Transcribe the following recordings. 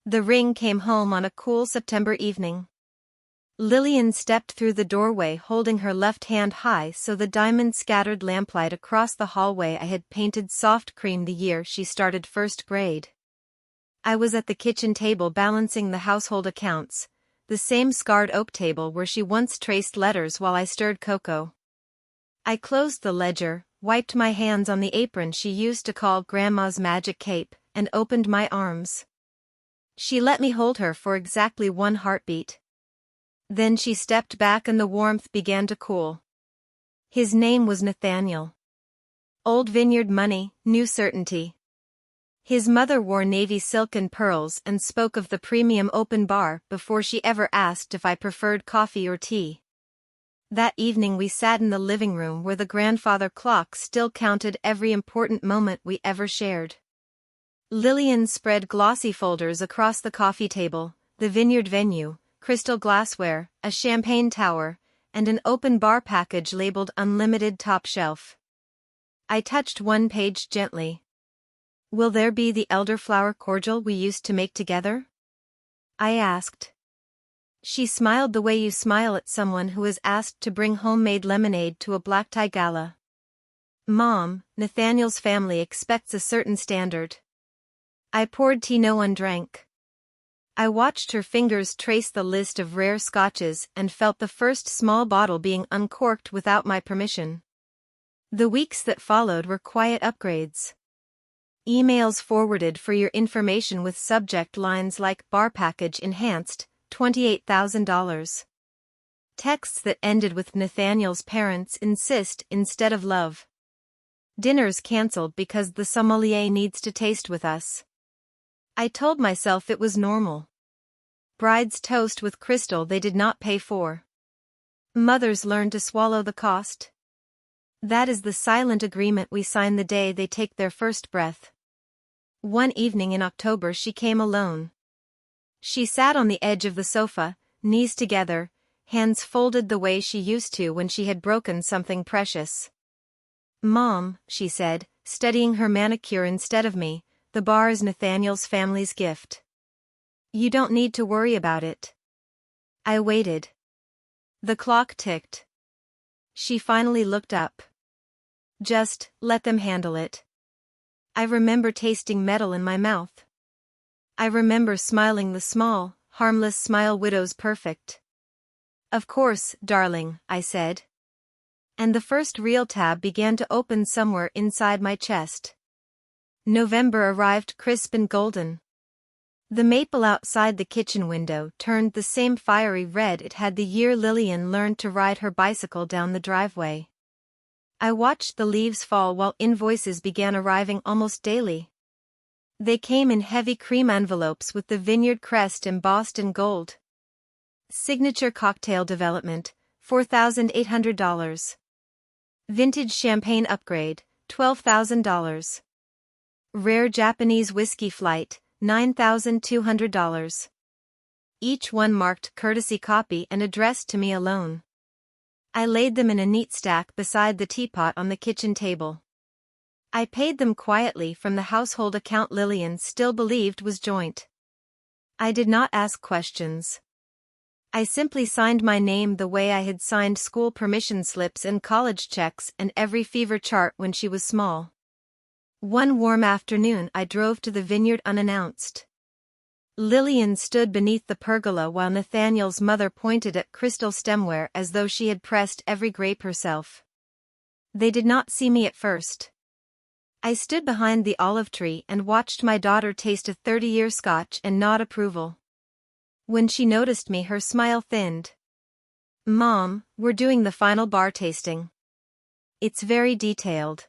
The ring came home on a cool September evening. Lillian stepped through the doorway holding her left hand high so the diamond scattered lamplight across the hallway I had painted soft cream the year she started first grade. I was at the kitchen table balancing the household accounts, the same scarred oak table where she once traced letters while I stirred cocoa. I closed the ledger, wiped my hands on the apron she used to call Grandma's magic cape, and opened my arms. She let me hold her for exactly one heartbeat. Then she stepped back and the warmth began to cool. His name was Nathaniel. Old vineyard money, new certainty. His mother wore navy silk and pearls and spoke of the premium open bar before she ever asked if I preferred coffee or tea. That evening we sat in the living room where the grandfather clock still counted every important moment we ever shared. Lillian spread glossy folders across the coffee table, the vineyard venue, crystal glassware, a champagne tower, and an open bar package labeled Unlimited Top Shelf. I touched one page gently. "Will there be the elderflower cordial we used to make together?" I asked. She smiled the way you smile at someone who is asked to bring homemade lemonade to a black tie gala. "Mom, Nathaniel's family expects a certain standard." I poured tea no one drank. I watched her fingers trace the list of rare scotches and felt the first small bottle being uncorked without my permission. The weeks that followed were quiet upgrades. Emails forwarded for your information with subject lines like "Bar Package Enhanced, $28,000. Texts that ended with "Nathaniel's parents insist" instead of "love." Dinners cancelled because the sommelier needs to taste with us. I told myself it was normal. Brides toast with crystal they did not pay for. Mothers learn to swallow the cost. That is the silent agreement we sign the day they take their first breath. One evening in October she came alone. She sat on the edge of the sofa, knees together, hands folded the way she used to when she had broken something precious. "Mom," she said, studying her manicure instead of me, "the bar is Nathaniel's family's gift. You don't need to worry about it." I waited. The clock ticked. She finally looked up. "Just let them handle it." I remember tasting metal in my mouth. I remember smiling the small, harmless smile widow's perfect. "Of course, darling," I said. And the first real tab began to open somewhere inside my chest. November arrived crisp and golden. The maple outside the kitchen window turned the same fiery red it had the year Lillian learned to ride her bicycle down the driveway. I watched the leaves fall while invoices began arriving almost daily. They came in heavy cream envelopes with the vineyard crest embossed in gold. Signature cocktail development, $4,800. Vintage champagne upgrade, $12,000. Rare Japanese whiskey flight, $9,200. Each one marked courtesy copy and addressed to me alone. I laid them in a neat stack beside the teapot on the kitchen table. I paid them quietly from the household account Lillian still believed was joint. I did not ask questions. I simply signed my name the way I had signed school permission slips and college checks and every fever chart when she was small. One warm afternoon I drove to the vineyard unannounced. Lillian stood beneath the pergola while Nathaniel's mother pointed at crystal stemware as though she had pressed every grape herself. They did not see me at first. I stood behind the olive tree and watched my daughter taste a 30-year scotch and nod approval. When she noticed me, her smile thinned. "Mom, we're doing the final bar tasting. It's very detailed."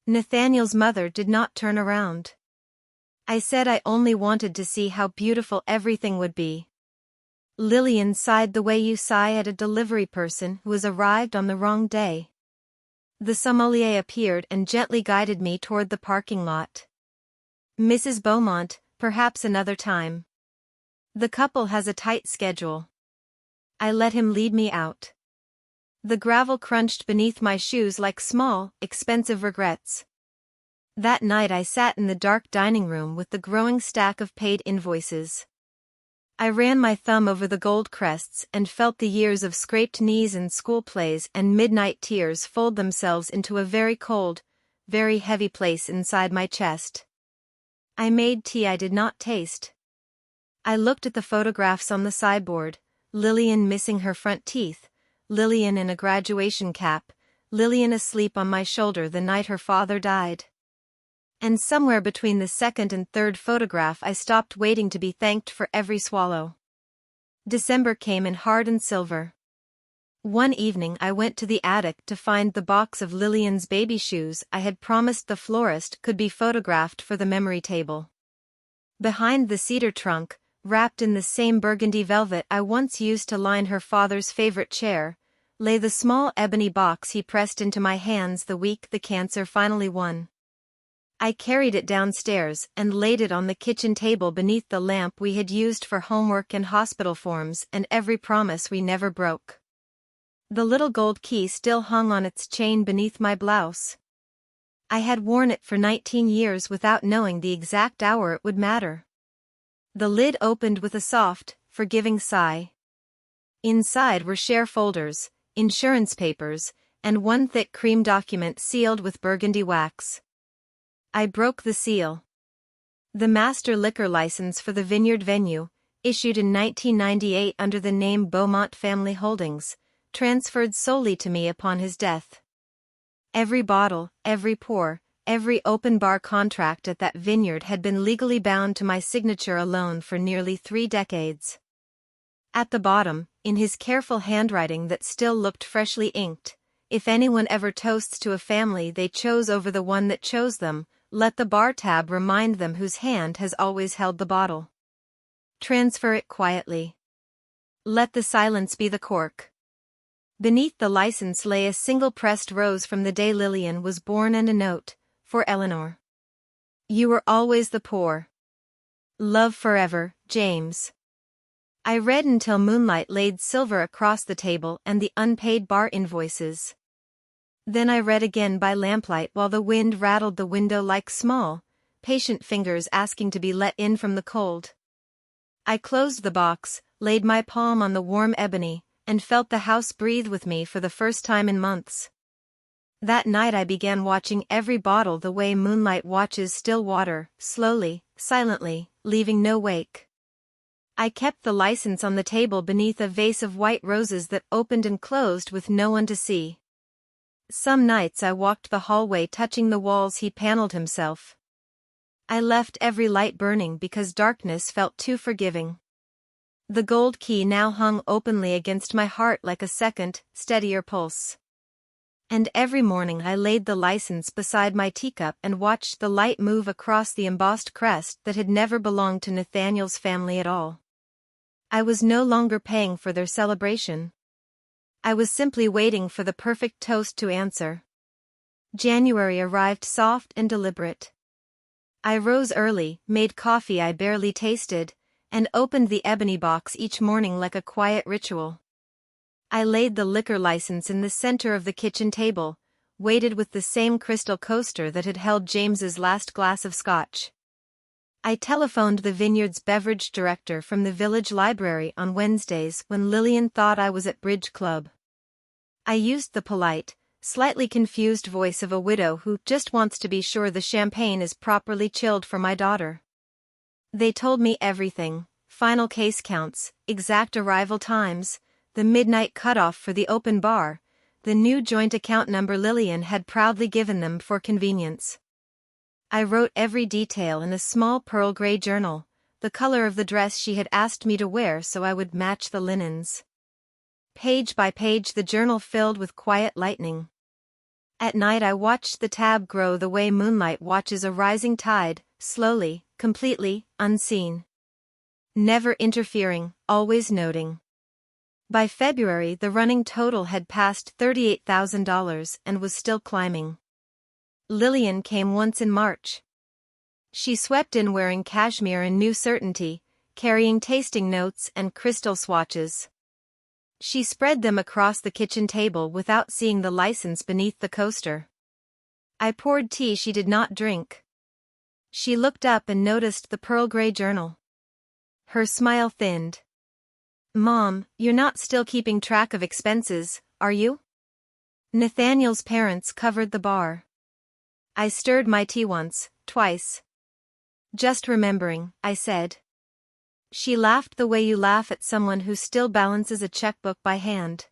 Nathaniel's mother did not turn around. I said I only wanted to see how beautiful everything would be. Lillian sighed the way you sigh at a delivery person who has arrived on the wrong day. The sommelier appeared and gently guided me toward the parking lot. "Mrs. Beaumont, perhaps another time. The couple has a tight schedule." I let him lead me out. The gravel crunched beneath my shoes like small, expensive regrets. That night I sat in the dark dining room with the growing stack of paid invoices. I ran my thumb over the gold crests and felt the years of scraped knees and school plays and midnight tears fold themselves into a very cold, very heavy place inside my chest. I made tea I did not taste. I looked at the photographs on the sideboard, Lillian missing her front teeth, Lillian in a graduation cap, Lillian asleep on my shoulder the night her father died. And somewhere between the second and third photograph I stopped waiting to be thanked for every swallow. December came in hard and silver. One evening I went to the attic to find the box of Lillian's baby shoes I had promised the florist could be photographed for the memory table. Behind the cedar trunk, wrapped in the same burgundy velvet I once used to line her father's favorite chair, lay the small ebony box he pressed into my hands the week the cancer finally won. I carried it downstairs and laid it on the kitchen table beneath the lamp we had used for homework and hospital forms and every promise we never broke. The little gold key still hung on its chain beneath my blouse. I had worn it for 19 years without knowing the exact hour it would matter. The lid opened with a soft, forgiving sigh. Inside were share folders, insurance papers, and one thick cream document sealed with burgundy wax. I broke the seal. The master liquor license for the Vineyard venue, issued in 1998 under the name Beaumont Family Holdings, transferred solely to me upon his death. Every bottle, every pour, every open bar contract at that vineyard had been legally bound to my signature alone for nearly 3 decades. At the bottom, in his careful handwriting that still looked freshly inked, if anyone ever toasts to a family they chose over the one that chose them, let the bar tab remind them whose hand has always held the bottle. Transfer it quietly. Let the silence be the cork. Beneath the license lay a single pressed rose from the day Lillian was born and a note, for Eleanor. You were always the poor. Love forever, James. I read until moonlight laid silver across the table and the unpaid bar invoices. Then I read again by lamplight while the wind rattled the window like small, patient fingers asking to be let in from the cold. I closed the box, laid my palm on the warm ebony, and felt the house breathe with me for the first time in months. That night I began watching every bottle the way moonlight watches still water, slowly, silently, leaving no wake. I kept the license on the table beneath a vase of white roses that opened and closed with no one to see. Some nights I walked the hallway touching the walls he paneled himself. I left every light burning because darkness felt too forgiving. The gold key now hung openly against my heart like a second, steadier pulse. And every morning I laid the license beside my teacup and watched the light move across the embossed crest that had never belonged to Nathaniel's family at all. I was no longer paying for their celebration. I was simply waiting for the perfect toast to answer. January arrived soft and deliberate. I rose early, made coffee I barely tasted, and opened the ebony box each morning like a quiet ritual. I laid the liquor license in the center of the kitchen table, weighted with the same crystal coaster that had held James's last glass of scotch. I telephoned the vineyard's beverage director from the village library on Wednesdays when Lillian thought I was at bridge club. I used the polite, slightly confused voice of a widow who just wants to be sure the champagne is properly chilled for my daughter. They told me everything: final case counts, exact arrival times, the midnight cutoff for the open bar, the new joint account number Lillian had proudly given them for convenience. I wrote every detail in a small pearl gray journal, the color of the dress she had asked me to wear so I would match the linens. Page by page the journal filled with quiet lightning. At night I watched the tab grow the way moonlight watches a rising tide, slowly, completely, unseen. Never interfering, always noting. By February the running total had passed $38,000 and was still climbing. Lillian came once in March. She swept in wearing cashmere and new certainty, carrying tasting notes and crystal swatches. She spread them across the kitchen table without seeing the license beneath the coaster. I poured tea she did not drink. She looked up and noticed the pearl gray journal. Her smile thinned. Mom, you're not still keeping track of expenses, are you? Nathaniel's parents covered the bar. I stirred my tea once, twice. Just remembering, I said. She laughed the way you laugh at someone who still balances a checkbook by hand.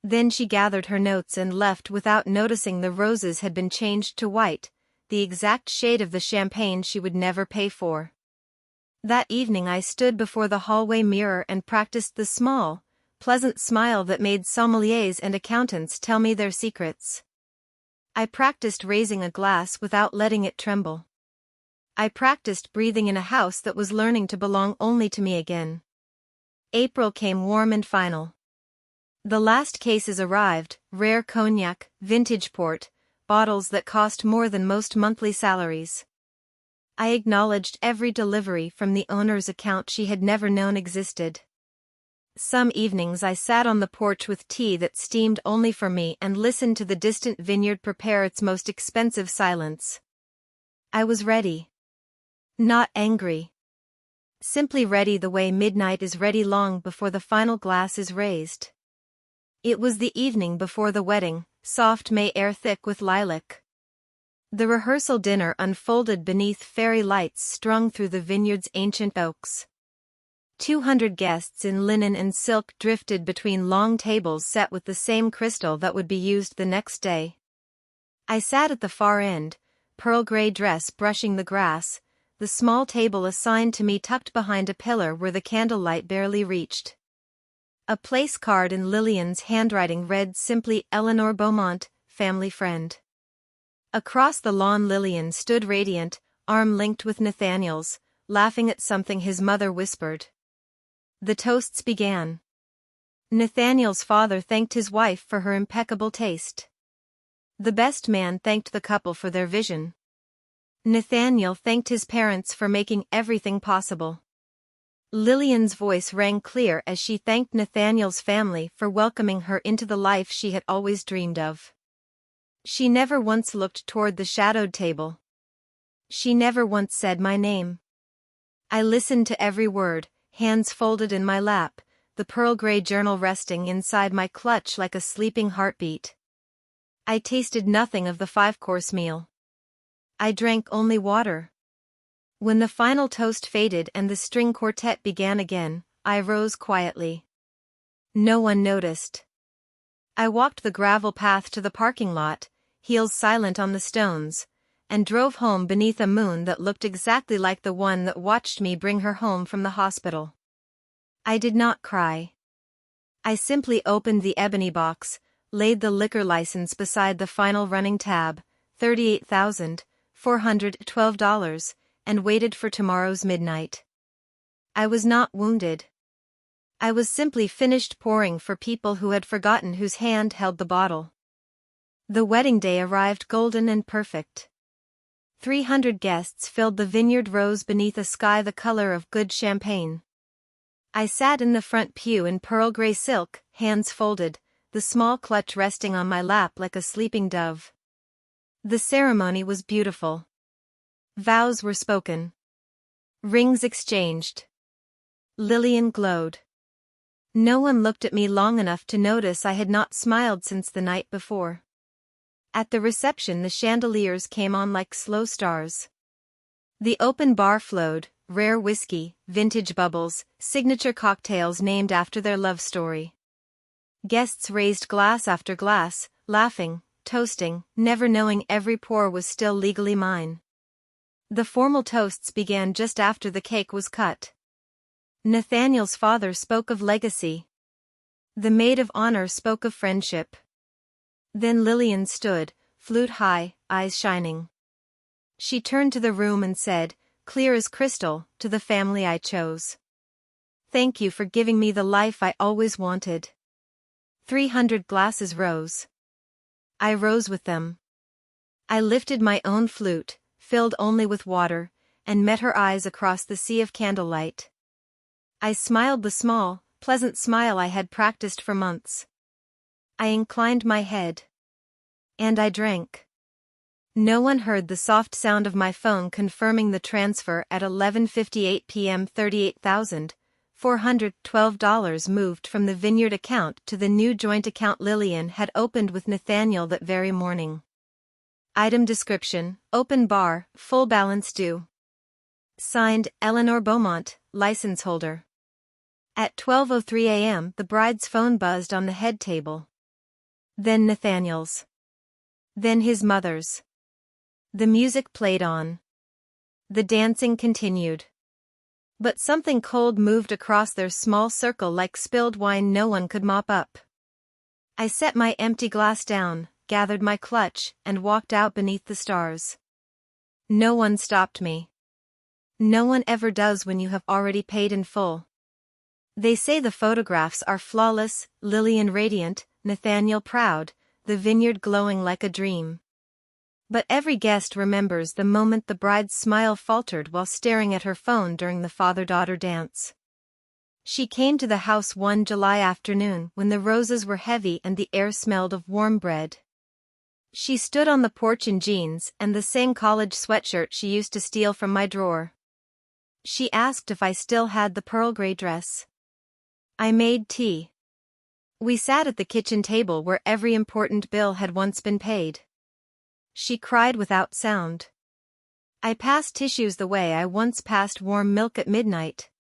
Then she gathered her notes and left without noticing the roses had been changed to white, the exact shade of the champagne she would never pay for. That evening I stood before the hallway mirror and practiced the small, pleasant smile that made sommeliers and accountants tell me their secrets. I practiced raising a glass without letting it tremble. I practiced breathing in a house that was learning to belong only to me again. April came warm and final. The last cases arrived, rare cognac, vintage port, bottles that cost more than most monthly salaries. I acknowledged every delivery from the owner's account she had never known existed. Some evenings I sat on the porch with tea that steamed only for me and listened to the distant vineyard prepare its most expensive silence. I was ready. Not angry. Simply ready the way midnight is ready long before the final glass is raised. It was the evening before the wedding, soft May air thick with lilac. The rehearsal dinner unfolded beneath fairy lights strung through the vineyard's ancient oaks. 200 guests in linen and silk drifted between long tables set with the same crystal that would be used the next day. I sat at the far end, pearl gray dress brushing the grass, the small table assigned to me tucked behind a pillar where the candlelight barely reached. A place card in Lillian's handwriting read simply Eleanor Beaumont, family friend. Across the lawn Lillian stood radiant, arm linked with Nathaniel's, laughing at something his mother whispered. The toasts began. Nathaniel's father thanked his wife for her impeccable taste. The best man thanked the couple for their vision. Nathaniel thanked his parents for making everything possible. Lillian's voice rang clear as she thanked Nathaniel's family for welcoming her into the life she had always dreamed of. She never once looked toward the shadowed table. She never once said my name. I listened to every word, hands folded in my lap, the pearl gray journal resting inside my clutch like a sleeping heartbeat. I tasted nothing of the 5-course meal. I drank only water. When the final toast faded and the string quartet began again, I rose quietly. No one noticed. I walked the gravel path to the parking lot, heels silent on the stones, and drove home beneath a moon that looked exactly like the one that watched me bring her home from the hospital. I did not cry. I simply opened the ebony box, laid the liquor license beside the final running tab, $38,412, and waited for tomorrow's midnight. I was not wounded. I was simply finished pouring for people who had forgotten whose hand held the bottle. The wedding day arrived golden and perfect. 300 guests filled the vineyard rows beneath a sky the color of good champagne. I sat in the front pew in pearl gray silk, hands folded, the small clutch resting on my lap like a sleeping dove. The ceremony was beautiful. Vows were spoken. Rings exchanged. Lillian glowed. No one looked at me long enough to notice I had not smiled since the night before. At the reception the chandeliers came on like slow stars. The open bar flowed, rare whiskey, vintage bubbles, signature cocktails named after their love story. Guests raised glass after glass, laughing, toasting, never knowing every pour was still legally mine. The formal toasts began just after the cake was cut. Nathaniel's father spoke of legacy. The maid of honor spoke of friendship. Then Lillian stood, flute high, eyes shining. She turned to the room and said, clear as crystal, to the family I chose. Thank you for giving me the life I always wanted. 300 glasses rose. I rose with them. I lifted my own flute, filled only with water, and met her eyes across the sea of candlelight. I smiled the small, pleasant smile I had practiced for months. I inclined my head. And I drank. No one heard the soft sound of my phone confirming the transfer at 11:58 p.m. $38,412 moved from the Vineyard account to the new joint account Lillian had opened with Nathaniel that very morning. Item description: open bar, full balance due. Signed, Eleanor Beaumont, license holder. At 12:03 a.m. the bride's phone buzzed on the head table. Then Nathaniel's. Then his mother's. The music played on. The dancing continued. But something cold moved across their small circle like spilled wine no one could mop up. I set my empty glass down, gathered my clutch, and walked out beneath the stars. No one stopped me. No one ever does when you have already paid in full. They say the photographs are flawless, Lillian radiant, Nathaniel proud, the vineyard glowing like a dream. But every guest remembers the moment the bride's smile faltered while staring at her phone during the father-daughter dance. She came to the house one July afternoon when the roses were heavy and the air smelled of warm bread. She stood on the porch in jeans and the same college sweatshirt she used to steal from my drawer. She asked if I still had the pearl gray dress. I made tea. We sat at the kitchen table where every important bill had once been paid. She cried without sound. I passed tissues the way I once passed warm milk at midnight.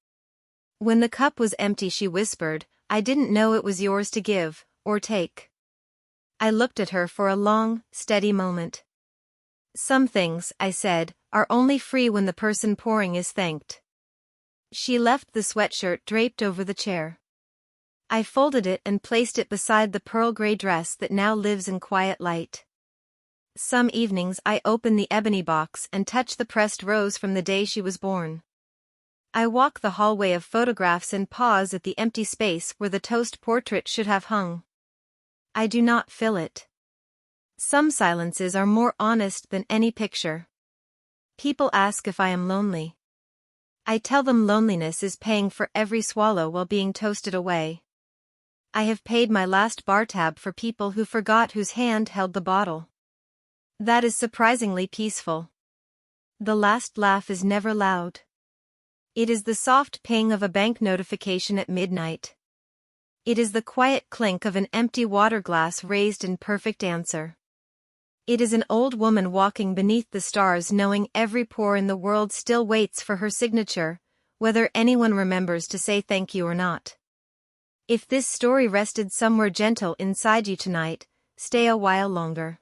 When the cup was empty she whispered, "I didn't know it was yours to give, or take." I looked at her for a long, steady moment. "Some things," I said, "are only free when the person pouring is thanked." She left the sweatshirt draped over the chair. I folded it and placed it beside the pearl gray dress that now lives in quiet light. Some evenings I open the ebony box and touch the pressed rose from the day she was born. I walk the hallway of photographs and pause at the empty space where the toast portrait should have hung. I do not fill it. Some silences are more honest than any picture. People ask if I am lonely. I tell them loneliness is paying for every swallow while being toasted away. I have paid my last bar tab for people who forgot whose hand held the bottle. That is surprisingly peaceful. The last laugh is never loud. It is the soft ping of a bank notification at midnight. It is the quiet clink of an empty water glass raised in perfect answer. It is an old woman walking beneath the stars knowing every pore in the world still waits for her signature, whether anyone remembers to say thank you or not. If this story rested somewhere gentle inside you tonight, stay a while longer.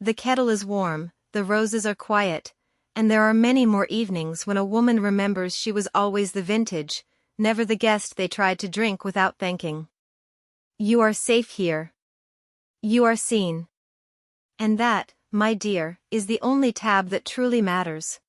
The kettle is warm, the roses are quiet, and there are many more evenings when a woman remembers she was always the vintage, never the guest they tried to drink without thanking. You are safe here. You are seen. And that, my dear, is the only tab that truly matters.